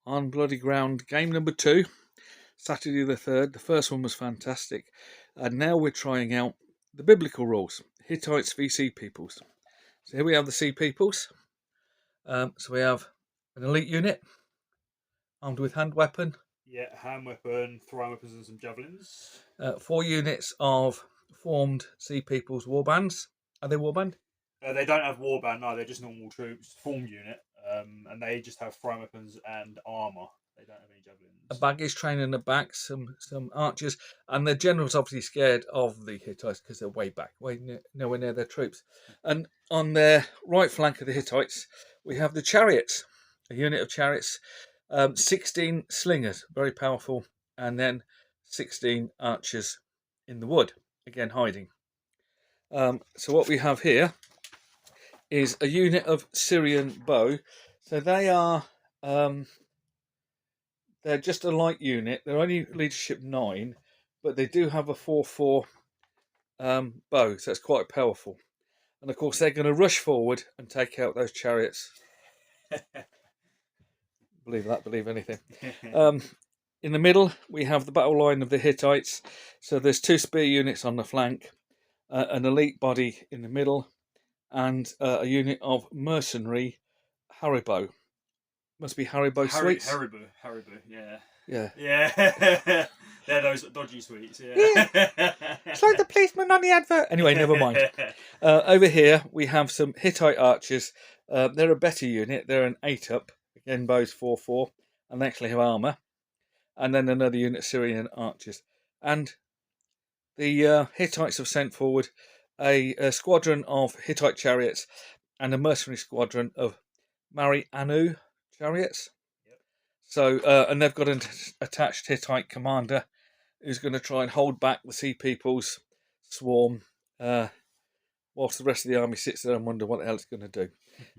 on bloody ground. Game number 2, Saturday the 3rd. The first one was fantastic. And now we're trying out the biblical rules. Hittites v Sea Peoples. So here we have the Sea Peoples. So we have an elite unit armed with hand weapon. Yeah, hand weapon, throwing weapons and some javelins. 4 units of formed Sea Peoples warbands. Are they warband? They don't have warband, no, they're just normal troops, formed unit, and they just have throwing weapons and armour. They don't have any javelins. A baggage train in the back, some archers, and the general's obviously scared of the Hittites because they're way back, nowhere near their troops. And on their right flank of the Hittites, we have the Chariots, a unit of Chariots, 16 slingers, very powerful, and then 16 archers in the wood, again hiding. So what we have here is a unit of Syrian bow. So they are they're just a light unit. They're only leadership 9, but they do have a 4/4 bow, so it's quite powerful. And of course, they're going to rush forward and take out those chariots. Believe that, believe anything. In the middle, we have the battle line of the Hittites. So there's 2 spear units on the flank, an elite body in the middle, and a unit of mercenary Haribo. Must be Haribo sweets. Haribo, yeah. Yeah. They're those dodgy sweets, yeah. It's like the policeman on the advert. Anyway, never mind. Over here, we have some Hittite archers. They're a better unit. They're an 8-up. Again, bows 4/4. And they actually have armour. And then another unit of Syrian archers. And the Hittites have sent forward a squadron of Hittite chariots and a mercenary squadron of Marianu chariots. Yep. So, and they've got an attached Hittite commander who's going to try and hold back the Sea People's swarm, whilst the rest of the army sits there and wonder what the hell it's going to do.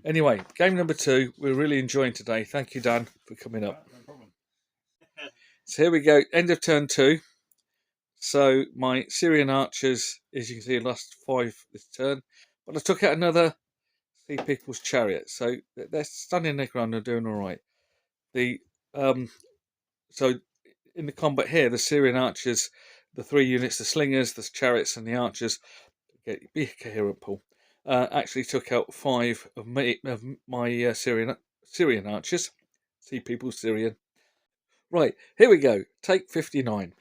Anyway, game number 2, we're really enjoying today. Thank you, Dan, for coming up. No problem. So here we go, end of turn 2. So my Syrian archers, as you can see, lost 5 this turn, but I took out another Sea People's chariot. So they're standing their ground and doing all right. So in the combat here, the Syrian archers, the 3 units, the slingers, the chariots, and the archers, be coherent, Paul, actually took out 5 of my Syrian archers. Sea People's Syrian. Right, here we go. Take 59.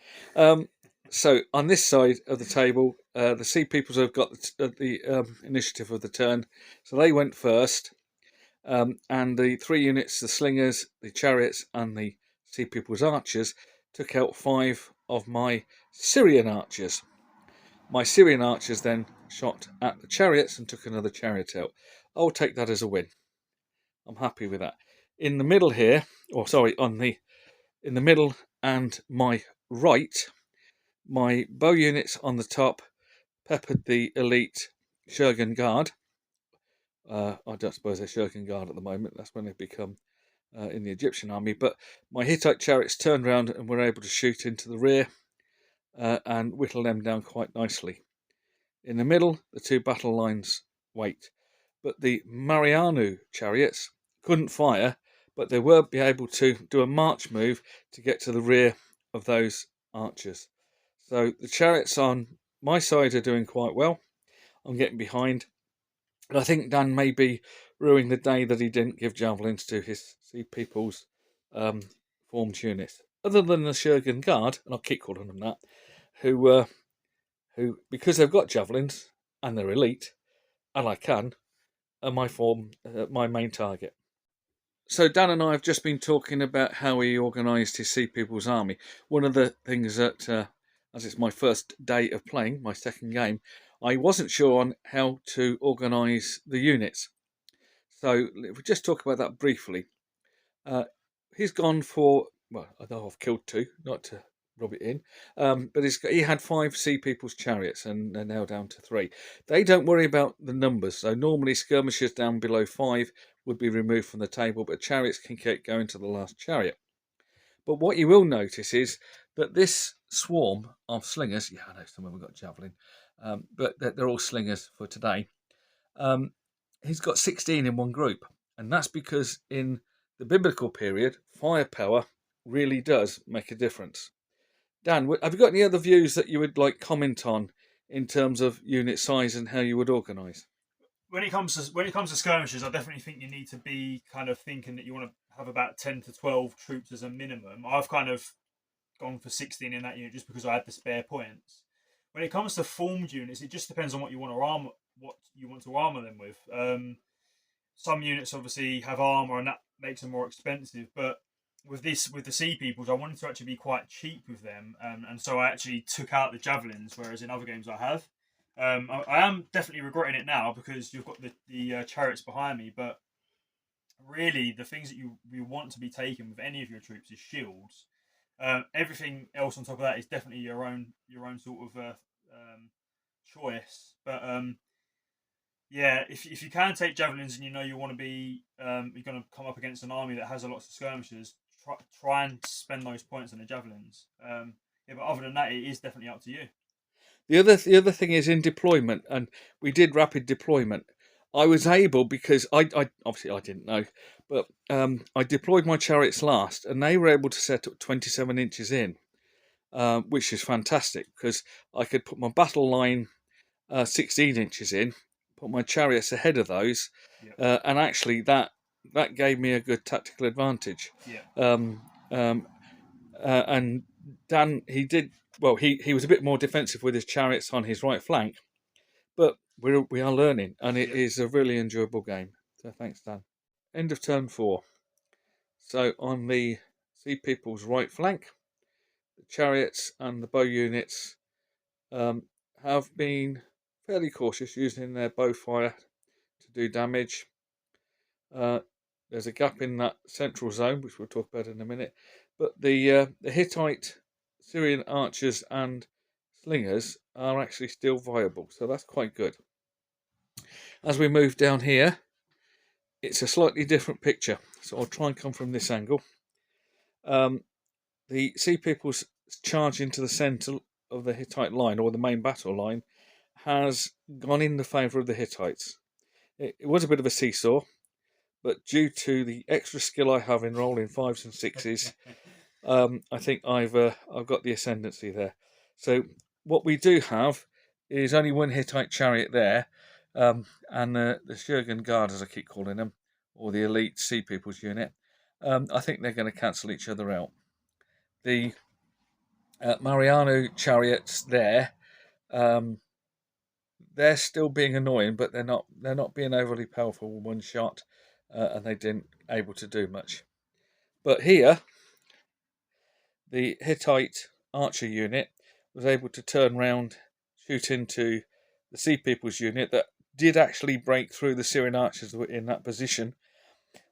So on this side of the table, the Sea Peoples have got the initiative of the turn. So they went first. And the 3 units, the slingers, the chariots, and the Sea People's archers, took out 5 of my Syrian archers. My Syrian archers then shot at the chariots and took another chariot out. I'll take that as a win. I'm happy with that. In the middle here, in the middle and my right, my bow units on the top peppered the elite Shogun Guard. I don't suppose they're Shogun Guard at the moment. That's when they've become in the Egyptian army. But my Hittite chariots turned round and were able to shoot into the rear and whittle them down quite nicely. In the middle, the 2 battle lines wait. But the Marianu chariots couldn't fire, but they were able to do a march move to get to the rear of those archers. So the chariots on my side are doing quite well. I'm getting behind. And I think Dan may be ruining the day that he didn't give javelins to his Sea People's formed units. Other than the Shogun Guard, and I'll keep calling them that, who because they've got javelins and they're elite, and I can, are my main target. So Dan and I have just been talking about how he organised his Sea People's army. One of the things that, as it's my first day of playing, my second game, I wasn't sure on how to organise the units. So if we just talk about that briefly. He's gone for, well, I know I've killed 2, not to rub it in, but he had 5 Sea People's chariots and they're now down to 3. They don't worry about the numbers. So normally skirmishers down below 5 would be removed from the table, but chariots can keep going to the last chariot. But what you will notice is that this swarm of slingers, I know some of them got javelin, but they're all slingers for today. He's got 16 in one group, and that's because in the biblical period, firepower really does make a difference. Dan, have you got any other views that you would like comment on in terms of unit size and how you would organise? When it comes to skirmishes, I definitely think you need to be kind of thinking that you want to have about 10 to 12 troops as a minimum. I've kind of gone for 16 in that unit just because I had the spare points. When it comes to formed units, it just depends on what you want to armor them with. Some units obviously have armor, and that makes them more expensive. But with the sea peoples, I wanted to actually be quite cheap with them, and so I actually took out the javelins, whereas in other games I have. I am definitely regretting it now because you've got the chariots behind me, but really the things that you want to be taken with any of your troops is shields. Everything else on top of that is definitely your own sort of choice. But yeah, if you can take javelins and you know you want to be you're going to come up against an army that has a lot of skirmishers, try and spend those points on the javelins. Yeah, but other than that, it is definitely up to you. The other thing is in deployment, and we did rapid deployment. I was able because I obviously I didn't know, but I deployed my chariots last, and they were able to set up 27 inches in, which is fantastic because I could put my battle line 16 inches in, put my chariots ahead of those, Yeah, and actually that gave me a good tactical advantage. yeah, And Dan, he did well. He was a bit more defensive with his chariots on his right flank, but we are learning, and it yeah. is a really enjoyable game. So thanks, Dan. End of turn 4. So on the Sea People's right flank, the chariots and the bow units have been fairly cautious using their bow fire to do damage. Uh, there's a gap in that central zone, which we'll talk about in a minute. But the Hittite, Syrian archers, and slingers are actually still viable, so that's quite good. As we move down here, it's a slightly different picture, so I'll try and come from this angle. The Sea People's charge into the centre of the Hittite line, or the main battle line, has gone in the favour of the Hittites. It was a bit of a seesaw, but due to the extra skill I have in rolling 5s and 6s, I think I've got the ascendancy there. So what we do have is only one Hittite chariot there, and the Shurgan Guard, as I keep calling them, or the elite Sea People's unit. I think they're going to cancel each other out. The Mariano chariots there, um, they're still being annoying, but they're not being overly powerful with one shot, and they didn't able to do much. But here, the Hittite archer unit was able to turn round, shoot into the Sea People's unit that did actually break through the Syrian archers that were in that position.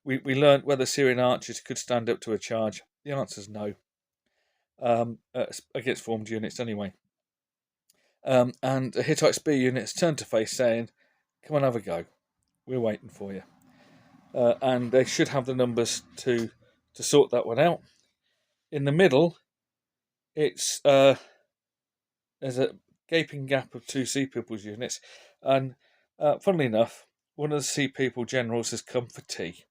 We learned whether Syrian archers could stand up to a charge. The answer is no, against formed units anyway. And the Hittite spear units turned to face, saying, "Come on, have a go. We're waiting for you." And they should have the numbers to sort that one out. In the middle, it's there's a gaping gap of two Sea People's units, and funnily enough, one of the Sea People generals has come for tea.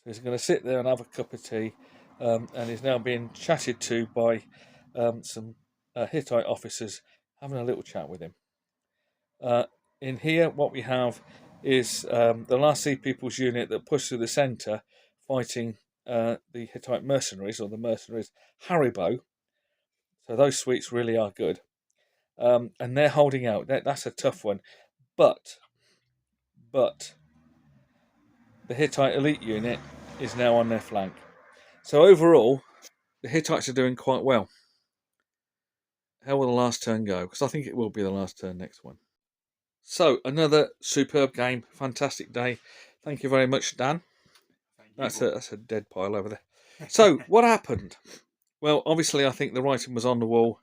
So he's going to sit there and have a cup of tea, and he's now being chatted to by some Hittite officers having a little chat with him. In here, what we have is the last Sea People's unit that pushed through the centre, fighting the Hittite mercenaries, or the mercenaries Haribo. So those suites really are good. And they're holding out. That's a tough one, but the Hittite elite unit is now on their flank. So overall, the Hittites are doing quite well. How will the last turn go? Because I think it will be the last turn next one. So another superb game, fantastic day. Thank you very much, Dan. Thank you. That's a dead pile over there. So what happened? Well, obviously, I think the writing was on the wall.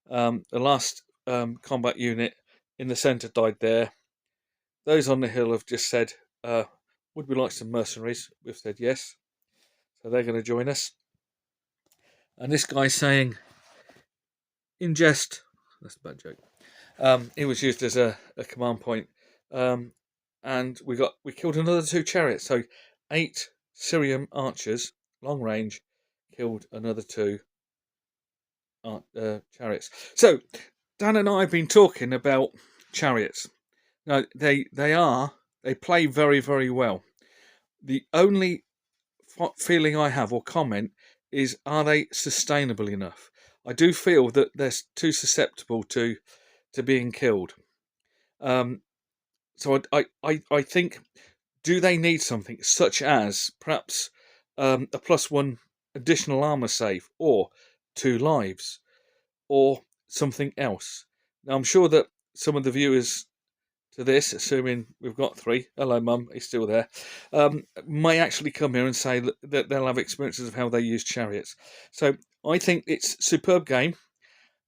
The last combat unit in the centre died there. Those on the hill have just said, would we like some mercenaries? We've said yes. So they're going to join us. And this guy's saying, in jest, that's a bad joke. It was used as a command point. And we killed another 2 chariots. So 8 Syrian archers, long range, killed another 2 chariots. So Dan and I have been talking about chariots. Now they play very, very well. The only feeling I have or comment is, are they sustainable enough? I do feel that they're too susceptible to being killed. So I think, do they need something such as perhaps a +1 additional armor save, or 2 lives, or something else? Now I'm sure that some of the viewers to this, assuming we've got 3, hello mum, he's still there, may actually come here and say that they'll have experiences of how they use chariots. So I think it's a superb game.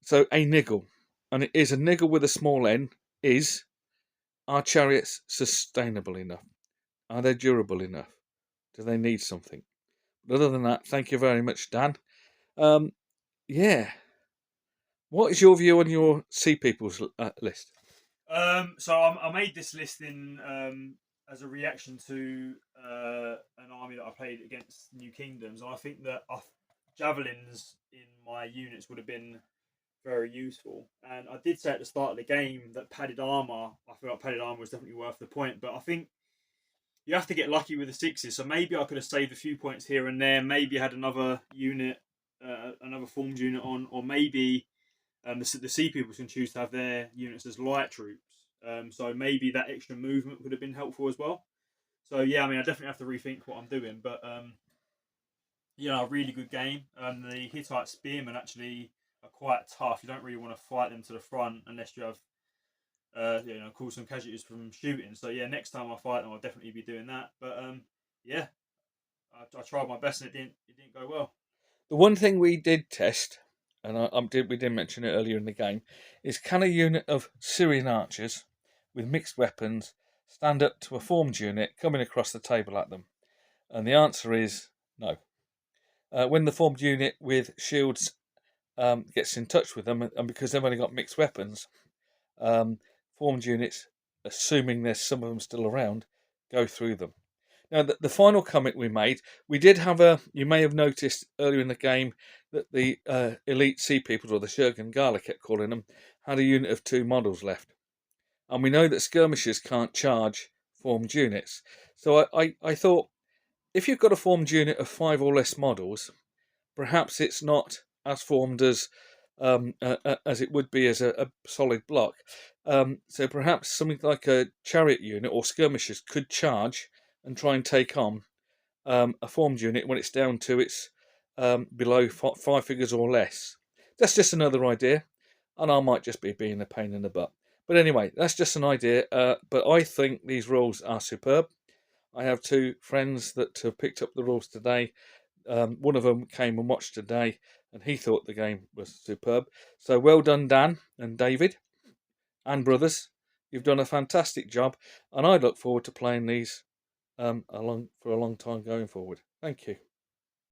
So a niggle, and it is a niggle with a small n, is, are chariots sustainable enough? Are they durable enough? Do they need something? But other than that, thank you very much, Dan. Yeah. What is your view on your Sea People's list? So I made this list in as a reaction to an army that I played against New Kingdoms, and I think that javelins in my units would have been very useful. And I did say at the start of the game that padded armor, I feel like padded armor was definitely worth the point, but I think you have to get lucky with the 6s. So maybe I could have saved a few points here and there. Maybe had another unit, another formed unit on, or maybe the Sea People can choose to have their units as light troops. So maybe that extra movement would have been helpful as well. So yeah, I mean, I definitely have to rethink what I'm doing. But a really good game. The Hittite spearmen actually are quite tough. You don't really want to fight them to the front unless you have, cause some casualties from shooting. So yeah, next time I fight them, I'll definitely be doing that. But yeah, I tried my best and it didn't go well. The one thing we did test, and we did mention it earlier in the game, is, can a unit of Syrian archers with mixed weapons stand up to a formed unit coming across the table at them? And the answer is no. When the formed unit with shields gets in touch with them, and because they've only got mixed weapons, formed units, assuming there's some of them still around, go through them. Now, the final comment we made, we did have you may have noticed earlier in the game that the elite Sea Peoples, or the Shurgan Gala kept calling them, had a unit of 2 models left. And we know that skirmishers can't charge formed units. So I thought, if you've got a formed unit of 5 or less models, perhaps it's not as formed as it would be as a solid block. So perhaps something like a chariot unit or skirmishers could charge and try and take on a formed unit when it's down to its below 5 figures or less. That's just another idea, and I might just be being a pain in the butt. But anyway, that's just an idea. But I think these rules are superb. I have 2 friends that have picked up the rules today. One of them came and watched today, and he thought the game was superb. So well done, Dan and David and brothers. You've done a fantastic job, and I look forward to playing these for a long time going forward. Thank you.